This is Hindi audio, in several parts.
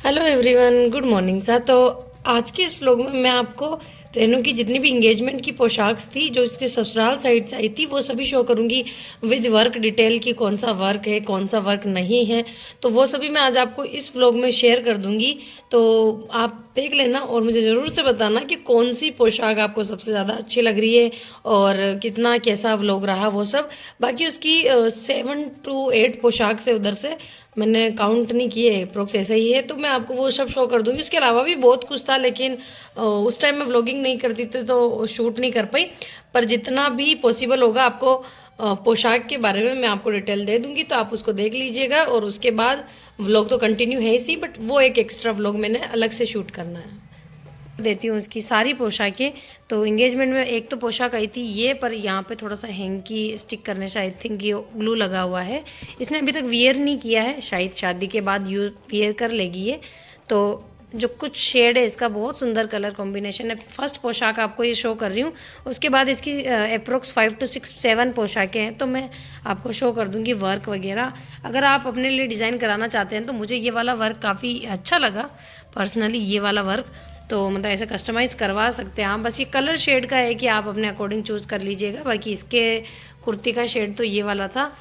हेलो एवरीवन, गुड मॉर्निंग सा। तो आज के इस व्लॉग में मैं आपको रेनू की जितनी भी इंगेजमेंट की पोशाक थी जो इसके ससुराल साइड से आई थी वो सभी शो करूंगी विद वर्क डिटेल की, कौन सा वर्क है कौन सा वर्क नहीं है। तो वो सभी मैं आज आपको इस व्लॉग में शेयर कर दूंगी। तो आप देख लेना और मुझे ज़रूर से बताना कि कौन सी पोशाक आपको सबसे ज़्यादा अच्छी लग रही है और कितना कैसा व्लॉग रहा वो सब। बाकी उसकी 7 to 8 पोशाक से उधर से मैंने काउंट नहीं किए, अप्रोक्स ऐसा ही है। तो मैं आपको वो सब शो कर दूंगी। उसके अलावा भी बहुत कुछ था लेकिन उस टाइम मैं व्लॉगिंग नहीं करती थी तो शूट नहीं कर पाई। पर जितना भी पॉसिबल होगा आपको पोशाक के बारे में मैं आपको डिटेल दे दूंगी, तो आप उसको देख लीजिएगा। और उसके बाद व्लॉग तो कंटिन्यू है ही, बट वो एक एक्स्ट्रा व्लॉग मैंने अलग से शूट करना है। देती हूँ उसकी सारी पोशाकें। तो इंगेजमेंट में एक तो पोशाक आई थी ये, पर यहाँ पे थोड़ा सा हैंकी स्टिक करने से आई थिंक ये ग्लू लगा हुआ है। इसने अभी तक वियर नहीं किया है, शायद शादी के बाद यू वियर कर लेगी ये। तो जो कुछ शेड है इसका बहुत सुंदर कलर कॉम्बिनेशन है। फर्स्ट पोशाक आपको ये शो कर रही हूँ, उसके बाद इसकी अप्रोक्स 5 to 7 पोशाकें हैं तो मैं आपको शो कर दूँगी वर्क वगैरह। अगर आप अपने लिए डिज़ाइन कराना चाहते हैं तो मुझे ये वाला वर्क काफ़ी अच्छा लगा पर्सनली, ये वाला वर्क। तो मतलब ऐसे कस्टमाइज़ करवा सकते हैं आप। बस ये कलर शेड का है कि आप अपने अकॉर्डिंग चूज़ कर लीजिएगा। बाकी इसके कुर्ती का शेड तो ये वाला था।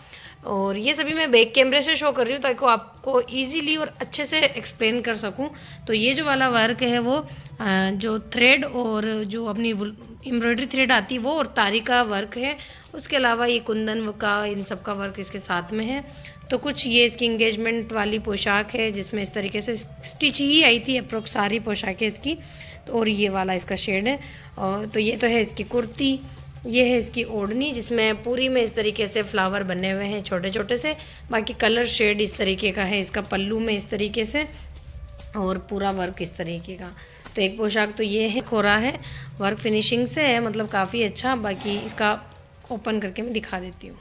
और ये सभी मैं बैक कैमरे से शो कर रही हूँ ताकि आपको इजीली और अच्छे से एक्सप्लेन कर सकूँ। तो ये जो वाला वर्क है वो जो थ्रेड और जो अपनी एम्ब्रॉयडरी थ्रेड आती है वो और तारी का वर्क है। उसके अलावा ये कुंदन का इन सब का वर्क इसके साथ में है। तो कुछ ये इसकी इंगेजमेंट वाली पोशाक है जिसमें इस तरीके से स्टिच ही आई थी अप्रोक्स सारी पोशाकें इसकी। तो और ये वाला इसका शेड है। और तो ये तो है इसकी कुर्ती, ये है इसकी ओढ़नी जिसमें पूरी में इस तरीके से फ्लावर बने हुए हैं छोटे छोटे से। बाकी कलर शेड इस तरीके का है इसका पल्लू में इस तरीके से, और पूरा वर्क इस तरीके का। तो एक पोशाक तो ये है, खोरा है, वर्क फिनिशिंग से है, मतलब काफ़ी अच्छा। बाकी इसका ओपन करके मैं दिखा देती हूँ।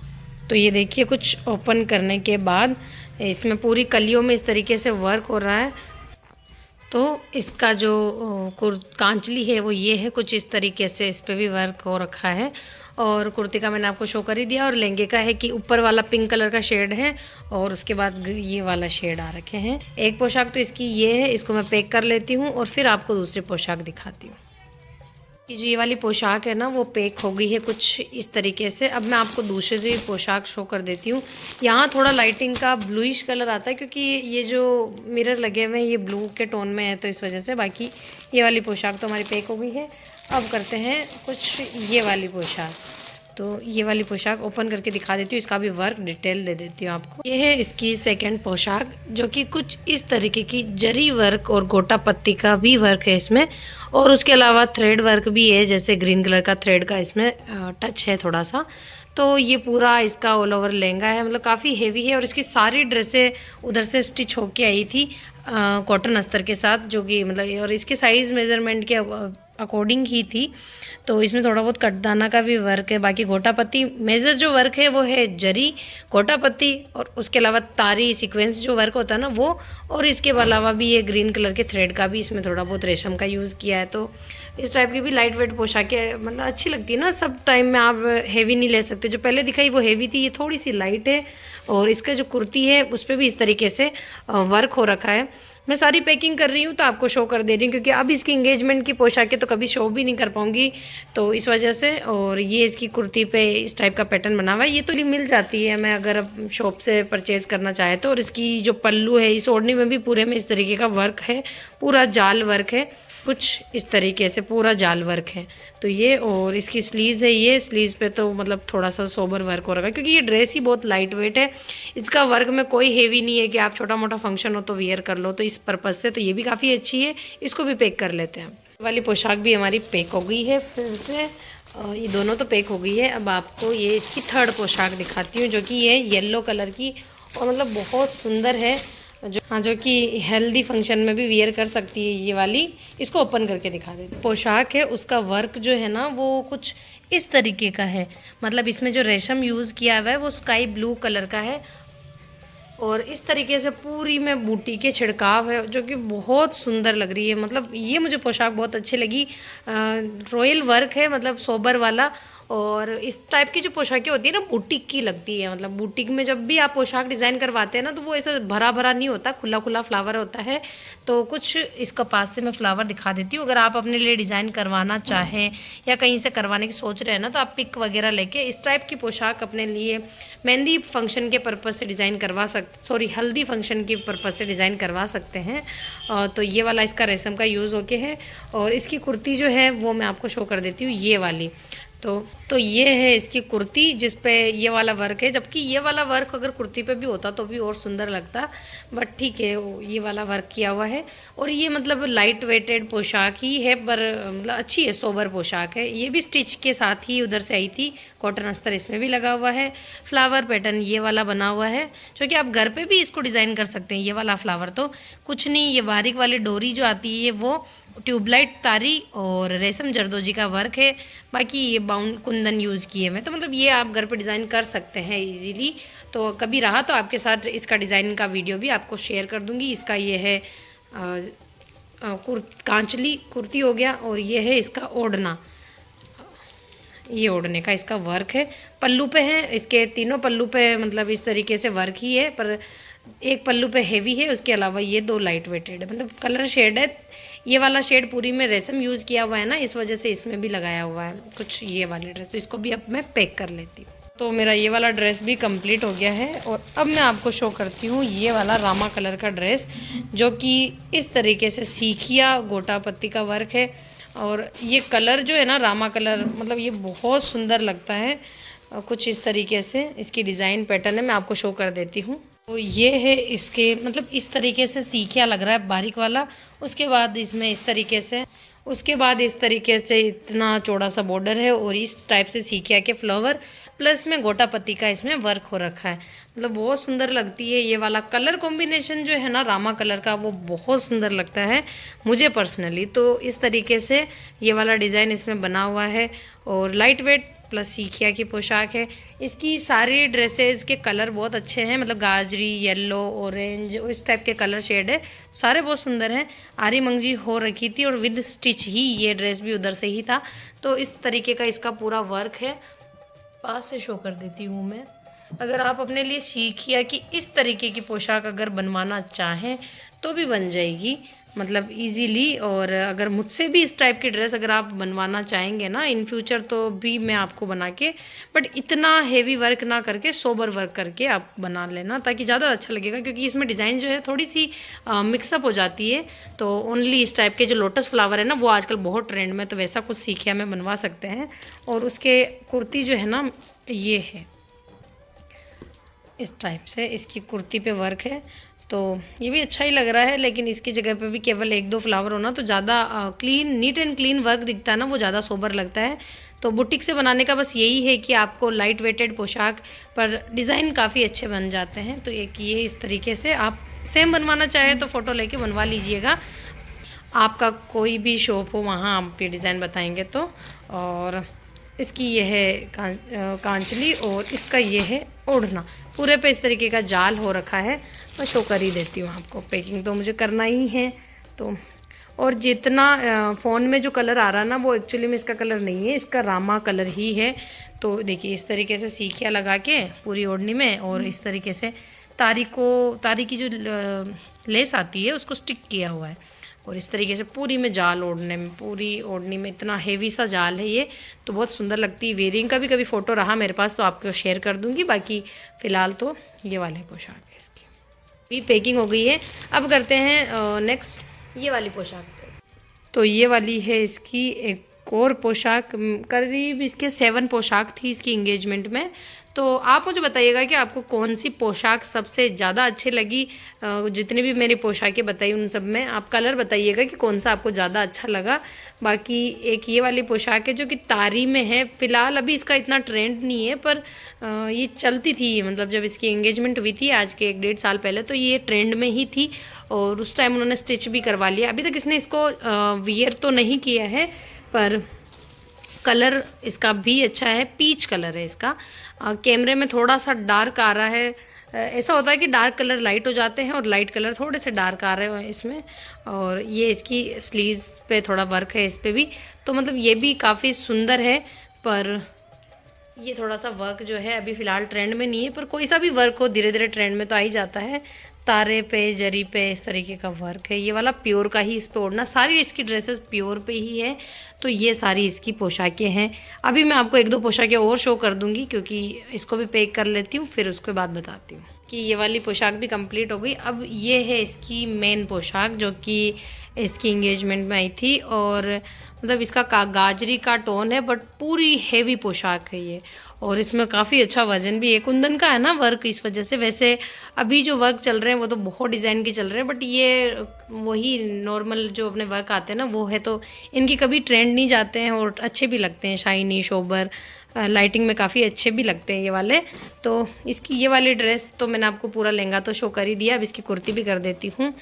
तो ये देखिए कुछ ओपन करने के बाद इसमें पूरी कलियों में इस तरीके से वर्क हो रहा है। तो इसका जो कांचली है वो ये है, कुछ इस तरीके से इस पर भी वर्क हो रखा है। और कुर्ती का मैंने आपको शो कर ही दिया। और लहंगे का है कि ऊपर वाला पिंक कलर का शेड है और उसके बाद ये वाला शेड आ रखे हैं। एक पोशाक तो इसकी ये है, इसको मैं पैक कर लेती हूँ और फिर आपको दूसरी पोशाक दिखाती हूँ। जो ये वाली पोशाक है ना वो पैक हो गई है कुछ इस तरीके से। अब मैं आपको दूसरी पोशाक शो कर देती हूँ। यहाँ थोड़ा लाइटिंग का ब्लूइश कलर आता है क्योंकि ये जो मिरर लगे हुए हैं ये ब्लू के टोन में है तो इस वजह से। बाकी ये वाली पोशाक तो हमारी पैक हो गई है। अब करते हैं कुछ ये वाली पोशाक। तो ये वाली पोशाक ओपन करके दिखा देती हूँ, इसका भी वर्क डिटेल दे देती हूँ आपको। ये है इसकी सेकंड पोशाक जो कि कुछ इस तरीके की जरी वर्क और गोटा पत्ती का भी वर्क है इसमें। और उसके अलावा थ्रेड वर्क भी है, जैसे ग्रीन कलर का थ्रेड का इसमें टच है थोड़ा सा। तो ये पूरा इसका ऑल ओवर लहंगा है, मतलब काफ़ी हेवी है। और इसकी सारी ड्रेसें उधर से स्टिच होके आई थी कॉटन अस्तर के साथ, जो कि मतलब और इसके साइज़ मेजरमेंट के अकॉर्डिंग ही थी। तो इसमें थोड़ा बहुत कटदाना का भी वर्क है। बाकी गोटा पत्ती मेजर जो वर्क है वो है जरी, गोटा पत्ती और उसके अलावा तारी सीक्वेंस जो वर्क होता है ना वो। और इसके अलावा भी ये ग्रीन कलर के थ्रेड का भी इसमें थोड़ा बहुत रेशम का यूज़ किया है। तो इस टाइप की भी लाइट वेट पोशाकें मतलब अच्छी लगती है ना। सब टाइम में आप हैवी नहीं ले सकते, जो पहले दिखाई वो हैवी थी, ये थोड़ी सी लाइट है। और इसका जो कुर्ती है उस पर भी इस तरीके से वर्क हो रखा है। मैं सारी पैकिंग कर रही हूँ तो आपको शो कर दे रही हूँ क्योंकि अब इसकी इंगेजमेंट की पोशाकें तो कभी शो भी नहीं कर पाऊंगी तो इस वजह से। और ये इसकी कुर्ती पे इस टाइप का पैटर्न बना हुआ है, ये तो मिल जाती है मैं अगर अब शॉप से परचेज़ करना चाहे तो। और इसकी जो पल्लू है इस ओढ़नी में भी पूरे में इस तरीके का वर्क है, पूरा जाल वर्क है कुछ इस तरीके से, पूरा जाल वर्क है। तो ये और इसकी स्लीव्स है, ये स्लीव्स पे तो मतलब थोड़ा सा सोबर वर्क हो रहा है क्योंकि ये ड्रेस ही बहुत लाइट वेट है। इसका वर्क में कोई हेवी नहीं है कि आप छोटा मोटा फंक्शन हो तो वियर कर लो, तो इस पर्पज़ से तो ये भी काफ़ी अच्छी है। इसको भी पैक कर लेते हैं। वाली पोशाक भी हमारी पैक हो गई है फिर से। ये दोनों तो पैक हो गई है। अब आपको ये इसकी थर्ड पोशाक दिखाती हूँ जो कि ये येलो कलर की और मतलब बहुत सुंदर है, जो कि हेल्दी फंक्शन में भी वियर कर सकती है ये वाली। इसको ओपन करके दिखा देती हूँ। पोशाक है उसका वर्क जो है ना वो कुछ इस तरीके का है, मतलब इसमें जो रेशम यूज़ किया हुआ है वो स्काई ब्लू कलर का है। और इस तरीके से पूरी में बूटी के छिड़काव है जो कि बहुत सुंदर लग रही है। मतलब ये मुझे पोशाक बहुत अच्छी लगी। रॉयल वर्क है, मतलब सोबर वाला। और इस टाइप की जो पोशाकें होती है ना बुटीक की लगती है। मतलब बुटीक में जब भी आप पोशाक डिज़ाइन करवाते हैं ना तो वो ऐसा भरा भरा नहीं होता, खुला खुला फ्लावर होता है। तो कुछ इस कपास से मैं फ्लावर दिखा देती हूँ। अगर आप अपने लिए डिज़ाइन करवाना चाहें या कहीं से करवाने की सोच रहे हैं ना तो आप पिक वगैरह लेके इस टाइप की पोशाक अपने लिए मेहंदी फंक्शन के पर्पज़ से डिज़ाइन करवा हल्दी फंक्शन के पर्पज़ से डिज़ाइन करवा सकते हैं। तो ये वाला इसका रेशम का यूज़ होके है। और इसकी कुर्ती जो है वो मैं आपको शो कर देती हूँ, ये वाली। तो ये है इसकी कुर्ती जिस पे ये वाला वर्क है। जबकि ये वाला वर्क अगर कुर्ती पे भी होता तो भी और सुंदर लगता, बट ठीक है ये वाला वर्क किया हुआ है। और ये मतलब लाइट वेटेड पोशाक ही है, पर मतलब अच्छी है, सोबर पोशाक है। ये भी स्टिच के साथ ही उधर से आई थी, कॉटन अस्तर इसमें भी लगा हुआ है। फ्लावर पैटर्न ये वाला बना हुआ है, जो कि आप घर पे भी इसको डिज़ाइन कर सकते हैं। ये वाला फ्लावर तो कुछ नहीं, ये बारीक वाली डोरी जो आती है वो ट्यूबलाइट तारी और रेशम जरदोजी का वर्क है। बाकी ये बाउंड कुंदन यूज़ किए हुए, तो मतलब ये आप घर पे डिज़ाइन कर सकते हैं इजीली। तो कभी रहा तो आपके साथ इसका डिज़ाइन का वीडियो भी आपको शेयर कर दूंगी। इसका ये है कांचली कुर्ती हो गया, और ये है इसका ओढ़ना, ये ओढ़ने का इसका वर्क है। पल्लू पे है, इसके तीनों पल्लू पे मतलब इस तरीके से वर्क ही है, पर एक पल्लू पे हेवी है, उसके अलावा ये दो लाइट वेटेड है। मतलब कलर शेड है, ये वाला शेड पूरी में रेशम यूज़ किया हुआ है ना, इस वजह से इसमें भी लगाया हुआ है कुछ ये वाली ड्रेस। तो इसको भी अब मैं पैक कर लेती हूँ। तो मेरा ये वाला ड्रेस भी कंप्लीट हो गया है, और अब मैं आपको शो करती हूँ ये वाला रामा कलर का ड्रेस, जो कि इस तरीके से सीखिया गोटा पत्ती का वर्क है। और ये कलर जो है ना रामा कलर, मतलब ये बहुत सुंदर लगता है। कुछ इस तरीके से इसकी डिज़ाइन पैटर्न है, मैं आपको शो कर देती हूँ। तो ये है इसके मतलब इस तरीके से सीखिया लग रहा है बारीक वाला। उसके बाद इसमें इस तरीके से इतना चौड़ा सा बॉर्डर है, और इस टाइप से सीखिया के फ्लावर प्लस में गोटा पत्ती का इसमें वर्क हो रखा है। मतलब बहुत सुंदर लगती है। ये वाला कलर कॉम्बिनेशन जो है ना रामा कलर का, वो बहुत सुंदर लगता है मुझे पर्सनली। तो इस तरीके से ये वाला डिज़ाइन इसमें बना हुआ है, और लाइट वेट प्लस सीखिया की पोशाक है। इसकी सारी ड्रेसेस के कलर बहुत अच्छे हैं, मतलब गाजरी, येलो, ऑरेंज और इस टाइप के कलर शेड है, सारे बहुत सुंदर हैं। आरी मंगजी हो रखी थी और विद स्टिच ही ये ड्रेस भी उधर से ही था। तो इस तरीके का इसका पूरा वर्क है, पास से शो कर देती हूँ मैं। अगर आप अपने लिए सीखिया कि इस तरीके की पोशाक अगर बनवाना चाहें तो भी बन जाएगी, मतलब इजीली। और अगर मुझसे भी इस टाइप की ड्रेस अगर आप बनवाना चाहेंगे ना इन फ्यूचर, तो भी मैं आपको बना के, बट इतना हेवी वर्क ना करके सोबर वर्क करके आप बना लेना, ताकि ज़्यादा अच्छा लगेगा। क्योंकि इसमें डिज़ाइन जो है थोड़ी सी मिक्सअप हो जाती है। तो ओनली इस टाइप के जो लोटस फ्लावर है ना वो आजकल बहुत ट्रेंड में, तो वैसा कुछ सीखिया में बनवा सकते हैं। और उसके कुर्ती जो है ना ये है इस टाइप से, इसकी कुर्ती पे वर्क है। तो ये भी अच्छा ही लग रहा है, लेकिन इसकी जगह पे भी केवल एक दो फ्लावर होना तो ज़्यादा clean, neat and clean work दिखता है ना, वो ज़्यादा सोबर लगता है। तो बुटीक से बनाने का बस यही है कि आपको लाइट वेटेड पोशाक पर डिज़ाइन काफ़ी अच्छे बन जाते हैं। तो एक ये इस तरीके से आप सेम बनवाना चाहे तो फ़ोटो लेके बनवा लीजिएगा। आपका कोई भी शॉप हो वहाँ आप ये डिज़ाइन बताएंगे तो। और इसकी ये है कांचली, और इसका ये है ओढ़ना। पूरे पे इस तरीके का जाल हो रखा है, मैं शो कर ही देती हूँ आपको। पैकिंग तो मुझे करना ही है। तो और जितना फ़ोन में जो कलर आ रहा है ना वो एक्चुअली में इसका कलर नहीं है, इसका रामा कलर ही है। तो देखिए इस तरीके से सीखिया लगा के पूरी ओढ़नी में, और इस तरीके से तारी की जो लेस आती है उसको स्टिक किया हुआ है। और इस तरीके से पूरी में जाल ओढ़ने में, पूरी ओढ़नी में इतना हेवी सा जाल है ये, तो बहुत सुंदर लगती है। वेयरिंग का भी कभी फ़ोटो रहा मेरे पास तो आपको शेयर कर दूंगी। बाकी फ़िलहाल तो ये वाले पोशाक है इसकी भी पैकिंग हो गई है। अब करते हैं नेक्स्ट ये वाली पोशाक। तो ये वाली है इसकी एक और पोशाक, करीब इसके 7 पोशाक थी इसकी इंगेजमेंट में। तो आप मुझे बताइएगा कि आपको कौन सी पोशाक सबसे ज़्यादा अच्छी लगी। जितनी भी मेरी पोशाकें बताई उन सब में आप कलर बताइएगा कि कौन सा आपको ज़्यादा अच्छा लगा। बाकी एक ये वाली पोशाक है जो कि तारी में है। फ़िलहाल अभी इसका इतना ट्रेंड नहीं है, पर ये चलती थी, मतलब जब इसकी एंगेजमेंट हुई थी आज के 1-1.5 साल पहले, तो ये ट्रेंड में ही थी। और उस टाइम उन्होंने स्टिच भी करवा लिया। अभी तक इसने इसको वियर तो नहीं किया है, पर कलर इसका भी अच्छा है। पीच कलर है इसका। कैमरे में थोड़ा सा डार्क आ रहा है। ऐसा होता है कि डार्क कलर लाइट हो जाते हैं और लाइट कलर थोड़े से डार्क आ रहे हैं इसमें। और ये इसकी स्लीव्स पे थोड़ा वर्क है इस पे भी, तो मतलब ये भी काफ़ी सुंदर है। पर ये थोड़ा सा वर्क जो है अभी फ़िलहाल ट्रेंड में नहीं है, पर कोई सा भी वर्क हो धीरे धीरे ट्रेंड में तो आ ही जाता है। तारे पे, जरी पे इस तरीके का वर्क है। ये वाला प्योर का ही इस पे ओढ़ना, सारी इसकी ड्रेसेस प्योर पे ही है। तो ये सारी इसकी पोशाकें हैं। अभी मैं आपको एक दो पोशाकें और शो कर दूंगी, क्योंकि इसको भी पैक कर लेती हूँ, फिर उसके बाद बताती हूँ। कि ये वाली पोशाक भी कंप्लीट हो गई। अब ये है इसकी मेन पोशाक, जो कि इसकी इंगेजमेंट में आई थी। और मतलब इसका गाजरी का टोन है, बट पूरी हेवी पोशाक है ये। और इसमें काफ़ी अच्छा वजन भी है, कुंदन का है ना वर्क, इस वजह से। वैसे अभी जो वर्क चल रहे हैं वो तो बहुत डिज़ाइन के चल रहे हैं, बट ये वही नॉर्मल जो अपने वर्क आते हैं ना वो है, तो इनकी कभी ट्रेंड नहीं जाते हैं और अच्छे भी लगते हैं, शाइनी शोबर, लाइटिंग में काफ़ी अच्छे भी लगते हैं ये वाले। तो इसकी ये वाली ड्रेस तो मैंने आपको पूरा लहंगा तो शो कर ही दिया, अब इसकी कुर्ती भी कर देती हूँ।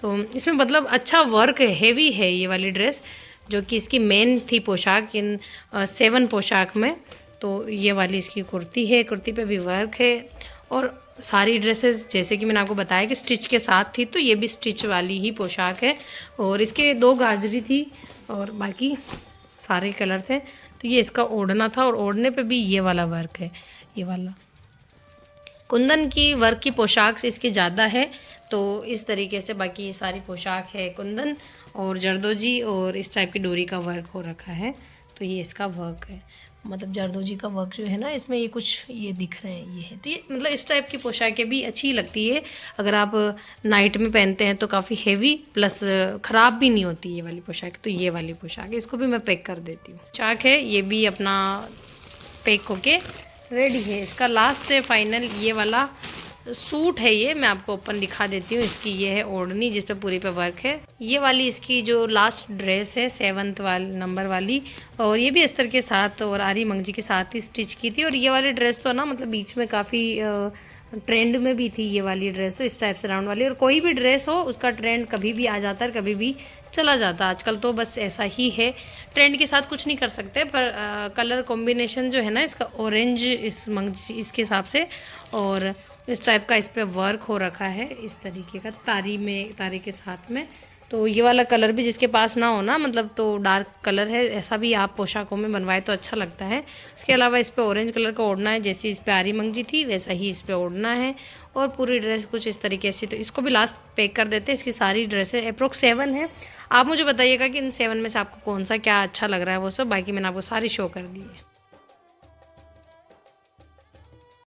तो इसमें मतलब अच्छा वर्क है, हेवी है ये वाली ड्रेस, जो कि इसकी मेन थी पोशाक इन 7 पोशाक में। तो ये वाली इसकी कुर्ती है, कुर्ती पे भी वर्क है। और सारी ड्रेसेस जैसे कि मैंने आपको बताया कि स्टिच के साथ थी, तो ये भी स्टिच वाली ही पोशाक है। और इसके 2 गाजरी थी और बाकी सारे कलर थे। तो ये इसका ओढ़ना था, और ओढ़ने पे भी ये वाला वर्क है। ये वाला कुंदन की वर्क की पोशाक से इसकी ज़्यादा है। तो इस तरीके से बाकी ये सारी पोशाक है कुंदन और जरदोजी, और इस टाइप की डोरी का वर्क हो रखा है। तो ये इसका वर्क है, मतलब जरदोजी का वर्क जो है ना इसमें, ये कुछ ये दिख रहे हैं, ये है। तो ये मतलब इस टाइप की पोशाकें भी अच्छी लगती है, अगर आप नाइट में पहनते हैं तो काफ़ी हेवी प्लस ख़राब भी नहीं होती ये वाली पोशाक। तो ये वाली पोशाक है, इसको भी मैं पैक कर देती हूँ। पोशाक है ये भी अपना पैक होके रेडी है। इसका लास्ट है फाइनल, ये वाला सूट है। ये मैं आपको ओपन दिखा देती हूँ। इसकी ये है ओढ़नी, जिस पे पूरी पे वर्क है। ये वाली इसकी जो लास्ट ड्रेस है 7th नंबर वाली, और ये भी अस्तर के साथ और आरी मंगजी के साथ ही स्टिच की थी। और ये वाली ड्रेस तो ना मतलब बीच में काफ़ी ट्रेंड में भी थी ये वाली ड्रेस, तो इस टाइप से राउंड वाली। और कोई भी ड्रेस हो उसका ट्रेंड कभी भी आ जाता है, कभी भी चला जाता है। आजकल तो बस ऐसा ही है, ट्रेंड के साथ कुछ नहीं कर सकते। पर कलर कॉम्बिनेशन जो है ना इसका ऑरेंज, इस मंगजी इसके हिसाब से, और इस टाइप का इस पर वर्क हो रखा है इस तरीके का तारी के साथ में। तो ये वाला कलर भी जिसके पास ना हो ना, मतलब तो डार्क कलर है, ऐसा भी आप पोशाकों में बनवाए तो अच्छा लगता है। इसके अलावा इस पर ऑरेंज कलर का ओढ़ना है, जैसी इस पर आरी मंगजी थी वैसा ही इस पर ओढ़ना है। और पूरी ड्रेस कुछ इस तरीके से। तो इसको भी लास्ट पैक कर देते हैं। इसकी सारी ड्रेसें अप्रोक्स 7 है। आप मुझे बताइएगा कि इन 7 में से आपको कौन सा क्या अच्छा लग रहा है वो सब। बाकी मैंने आपको सारी शो कर दी है।